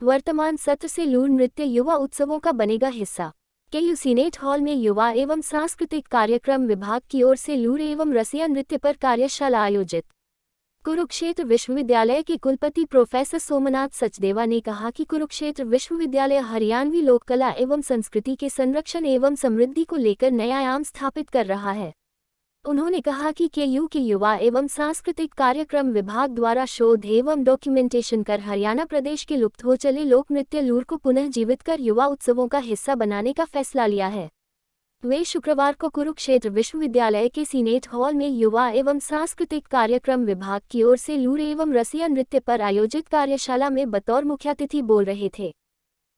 वर्तमान सत्र से लूर नृत्य युवा उत्सवों का बनेगा हिस्सा। केयू सीनेट हॉल में युवा एवं सांस्कृतिक कार्यक्रम विभाग की ओर से लूर एवं रसिया नृत्य पर कार्यशाला आयोजित। कुरुक्षेत्र विश्वविद्यालय के कुलपति प्रोफेसर सोमनाथ सचदेवा ने कहा कि कुरुक्षेत्र विश्वविद्यालय हरियाणवी लोक कला एवं संस्कृति के संरक्षण एवं समृद्धि को लेकर नया आयाम स्थापित कर रहा है। उन्होंने कहा कि केयू के युवा एवं सांस्कृतिक कार्यक्रम विभाग द्वारा शोध एवं डॉक्यूमेंटेशन कर हरियाणा प्रदेश के लुप्त हो चले लोक नृत्य लूर को पुनः जीवित कर युवा उत्सवों का हिस्सा बनाने का फैसला लिया है। वे शुक्रवार को कुरुक्षेत्र विश्वविद्यालय के सीनेट हॉल में युवा एवं सांस्कृतिक कार्यक्रम विभाग की ओर से लूर एवं रसिया नृत्य पर आयोजित कार्यशाला में बतौर मुख्यातिथि बोल रहे थे।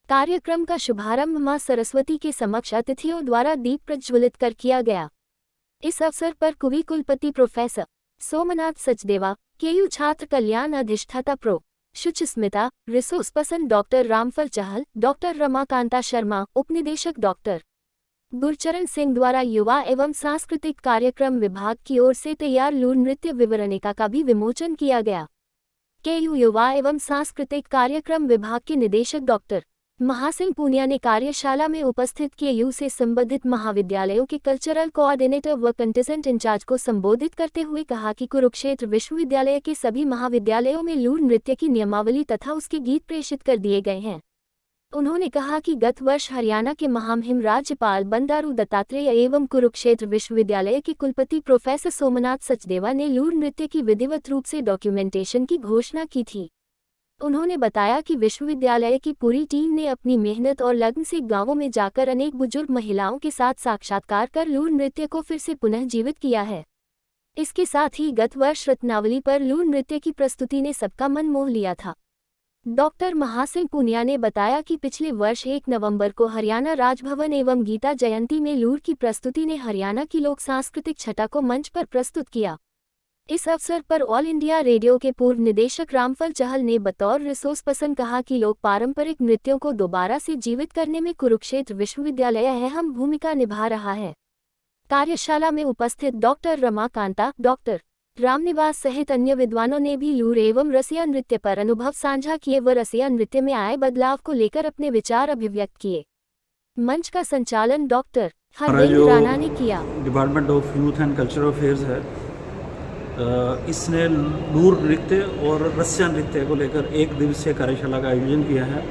कार्यक्रम का शुभारंभ मां सरस्वती के समक्ष अतिथियों द्वारा दीप प्रज्वलित कर किया गया। इस अवसर पर कुवि कुलपति प्रोफेसर सोमनाथ सचदेवा, केयू छात्र कल्याण अधिष्ठाता pro Shuchismita, resource person doctor Ramphal Chahal, doctor Ramakanta Sharma, उपनिदेशक डॉक्टर गुरचरण सिंह द्वारा युवा एवं सांस्कृतिक कार्यक्रम विभाग की ओर से तैयार लूर नृत्य विवरणिका का भी विमोचन किया गया। केयू युवा एवं सांस्कृतिक कार्यक्रम विभाग के निदेशक डॉक्टर महासिंह पूनिया ने कार्यशाला में उपस्थित केयू से संबंधित महाविद्यालयों के कल्चरल कोऑर्डिनेटर व कंटेजेंट इंचार्ज को संबोधित करते हुए कहा कि कुरुक्षेत्र विश्वविद्यालय के सभी महाविद्यालयों में लूर नृत्य की नियमावली तथा उसके गीत प्रेषित कर दिए गए हैं। उन्होंने कहा कि गत वर्ष हरियाणा के महामहिम राज्यपाल बंडारू दत्तात्रेय एवं कुरुक्षेत्र विश्वविद्यालय के कुलपति प्रोफेसर सोमनाथ सचदेवा ने लूर नृत्य की विधिवत रूप से डॉक्यूमेंटेशन की घोषणा की थी। उन्होंने बताया कि विश्वविद्यालय की पूरी टीम ने अपनी मेहनत और लगन से गांवों में जाकर अनेक बुजुर्ग महिलाओं के साथ साक्षात्कार कर लूर नृत्य को फिर से पुनः जीवित किया है। इसके साथ ही गत वर्ष रत्नावली पर लूर नृत्य की प्रस्तुति ने सबका मन मोह लिया था। डॉक्टर महासिंह पूनिया ने बताया कि पिछले वर्ष 1 नवंबर को हरियाणा राजभवन एवं गीता जयंती में लूर की प्रस्तुति ने हरियाणा की लोक सांस्कृतिक छटा को मंच पर प्रस्तुत किया। इस अवसर पर ऑल इंडिया रेडियो के पूर्व निदेशक रामफल चहल ने बतौर रिसोर्स पर्सन कहा कि लोक पारंपरिक नृत्यों को दोबारा से जीवित करने में कुरुक्षेत्र विश्वविद्यालय अहम भूमिका निभा रहा है। कार्यशाला में उपस्थित डॉक्टर रमाकांता, डॉक्टर रामनिवास सहित अन्य विद्वानों ने भी लूर एवं रसिया नृत्य पर अनुभव साझा किए व रसिया नृत्य में आए बदलाव को लेकर अपने विचार अभिव्यक्त किए। मंच का संचालन डॉक्टर हरदेव राणा ने किया। Department of youth and cultural affairs है, इसने लूर नृत्य और रसिया नृत्य को लेकर 1 दिवसीय कार्यशाला का आयोजन किया है,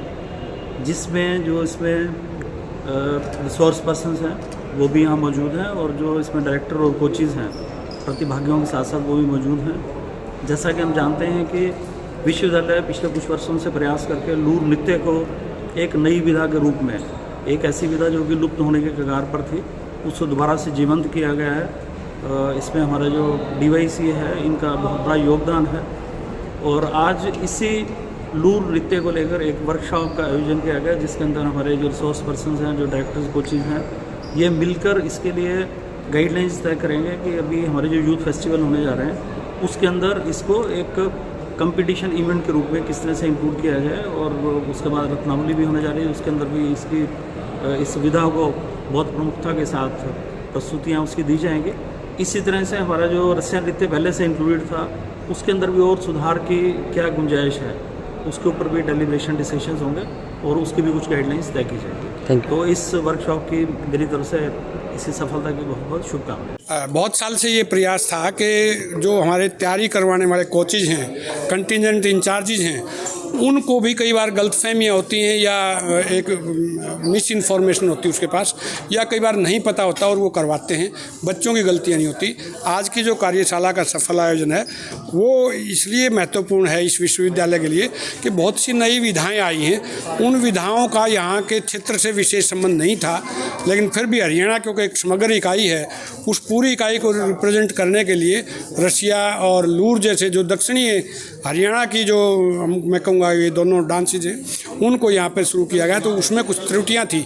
जिसमें जो इसमें रिसोर्स पर्सन्स हैं वो भी यहाँ मौजूद हैं और जो इसमें डायरेक्टर और कोचेज़ हैं प्रतिभागियों के साथ साथ वो भी मौजूद हैं। जैसा कि हम जानते हैं कि विश्वविद्यालय पिछले कुछ वर्षों से प्रयास करके लूर नृत्य को एक नई विधा के रूप में, एक ऐसी विधा जो कि लुप्त होने के कगार पर थी, उसको दोबारा से जीवंत किया गया है। इसमें हमारा जो DYC है, इनका बहुत बड़ा योगदान है और आज इसी लूर नृत्य को लेकर एक वर्कशॉप का आयोजन किया गया, जिसके अंदर हमारे जो रिसोर्स पर्सन्स हैं, जो डायरेक्टर्स कोचेज़ हैं, ये मिलकर इसके लिए गाइडलाइंस तय करेंगे कि अभी हमारे जो यूथ फेस्टिवल होने जा रहे हैं उसके अंदर इसको एक कंपटीशन इवेंट के रूप में किस तरह से इंक्लूड किया जाए और उसके बाद रत्नावली भी होने जा रही है, उसके अंदर भी इस विधा को बहुत प्रमुखता के साथ प्रस्तुतियाँ उसकी दी जाएंगी। इसी तरह से हमारा जो रसिया नृत्य पहले से इंक्लूडेड था उसके अंदर भी और सुधार की क्या गुंजाइश है, उसके ऊपर भी डेलिब्रेशन डिस्कशंस होंगे और उसकी भी कुछ गाइडलाइंस तय की जाएगी। तो इस वर्कशॉप की मेरी तरफ से इसी सफलता की बहुत बहुत शुभकामनाएं। बहुत साल से ये प्रयास था कि जो हमारे तैयारी करवाने वाले कोचेज हैं, कंटिजेंट इंचार्जेज हैं, उनको भी कई बार गलतफहमियाँ होती हैं या एक मिस इन्फॉर्मेशन होती है उसके पास, या कई बार नहीं पता होता और वो करवाते हैं। बच्चों की गलतियाँ नहीं होती। आज की जो कार्यशाला का सफल आयोजन है वो इसलिए महत्वपूर्ण है इस विश्वविद्यालय के लिए कि बहुत सी नई विधाएं आई हैं। उन विधाओं का यहाँ के क्षेत्र से विशेष संबंध नहीं था, लेकिन फिर भी हरियाणा क्योंकि एक समग्र इकाई है, उस पूरी इकाई को रिप्रेजेंट करने के लिए रसिया और लूर जैसे जो दक्षिणी हरियाणा की जो मैं कहूँगा ये दोनों डांसेज हैं उनको यहाँ पे शुरू किया गया। तो उसमें कुछ त्रुटियाँ थी,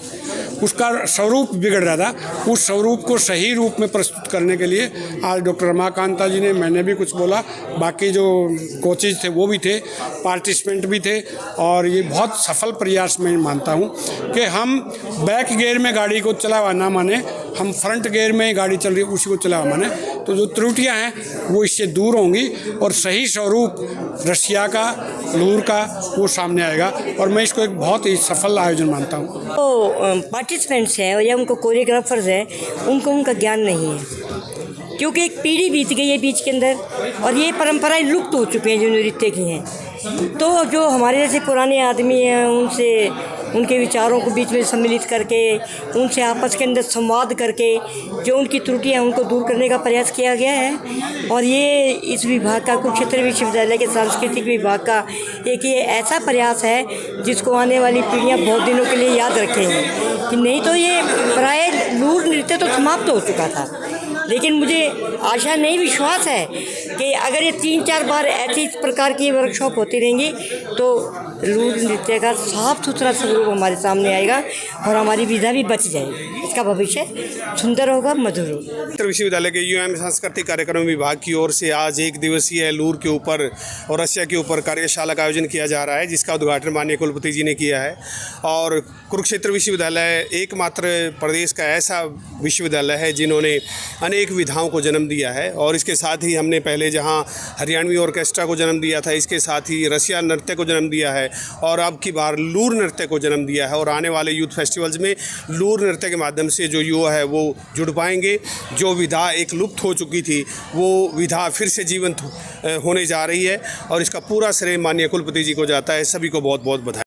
उसका स्वरूप बिगड़ रहा था। उस स्वरूप को सही रूप में प्रस्तुत करने के लिए आज डॉक्टर रमाकांता जी ने, मैंने भी कुछ बोला, बाकी जो कोचेज थे वो भी थे, पार्टिसिपेंट भी थे और ये बहुत सफल प्रयास मैं मानता हूँ कि हम बैक गियर में गाड़ी को चलावा ना माने, हम फ्रंट गियर में गाड़ी चल रही है उसी को चलाया मैंने, तो जो त्रुटियां हैं वो इससे दूर होंगी और सही स्वरूप रसिया का, लूर का वो सामने आएगा और मैं इसको एक बहुत ही सफल आयोजन मानता हूँ। तो पार्टिसिपेंट्स हैं या उनको कोरियोग्राफर्स हैं, उनको उनका ज्ञान नहीं है, क्योंकि एक पीढ़ी बीत गई है बीच के अंदर और ये परंपराएं लुप्त हो चुकी हैं जो नृत्य की हैं। तो जो हमारे जैसे पुराने आदमी हैं उनसे उनके विचारों को बीच में सम्मिलित करके उनसे आपस के अंदर संवाद करके जो उनकी त्रुटियां उनको दूर करने का प्रयास किया गया है। और ये इस विभाग का, कुरुक्षेत्र विश्वविद्यालय के सांस्कृतिक विभाग का एक ये ऐसा प्रयास है जिसको आने वाली पीढ़ियां बहुत दिनों के लिए याद रखेंगी। कि नहीं तो ये प्राय लूर नृत्य तो समाप्त हो चुका था, लेकिन मुझे आशा नहीं, विश्वास है कि अगर ये 3-4 बार ऐसी प्रकार की वर्कशॉप होती रहेंगी तो लूर नृत्य का साफ सुथरा स्वरूप हमारे सामने आएगा और हमारी विधा भी बच जाएगी। इसका भविष्य सुंदर होगा, मधुर होगा। विश्वविद्यालय के यूएम सांस्कृतिक कार्यक्रम विभाग की ओर से आज एक दिवसीय लूर के ऊपर और रसिया के ऊपर कार्यशाला का आयोजन किया जा रहा है, जिसका उद्घाटन माननीय कुलपति जी ने किया है। और कुरुक्षेत्र विश्वविद्यालय एकमात्र प्रदेश का ऐसा विश्वविद्यालय है जिन्होंने अनेक विधाओं को जन्म दिया है। और इसके साथ ही हमने पहले जहां हरियाणवी ऑर्केस्ट्रा को जन्म दिया था, इसके साथ ही रसिया नृत्य को जन्म दिया है और अब की बार लूर नृत्य को जन्म दिया है। और आने वाले यूथ फेस्टिवल्स में लूर नृत्य के माध्यम से जो युवा है वो जुड़ पाएंगे। जो विधा एक लुप्त हो चुकी थी वो विधा फिर से जीवंत होने जा रही है और इसका पूरा श्रेय माननीय कुलपति जी को जाता है। सभी को बहुत बहुत बधाई।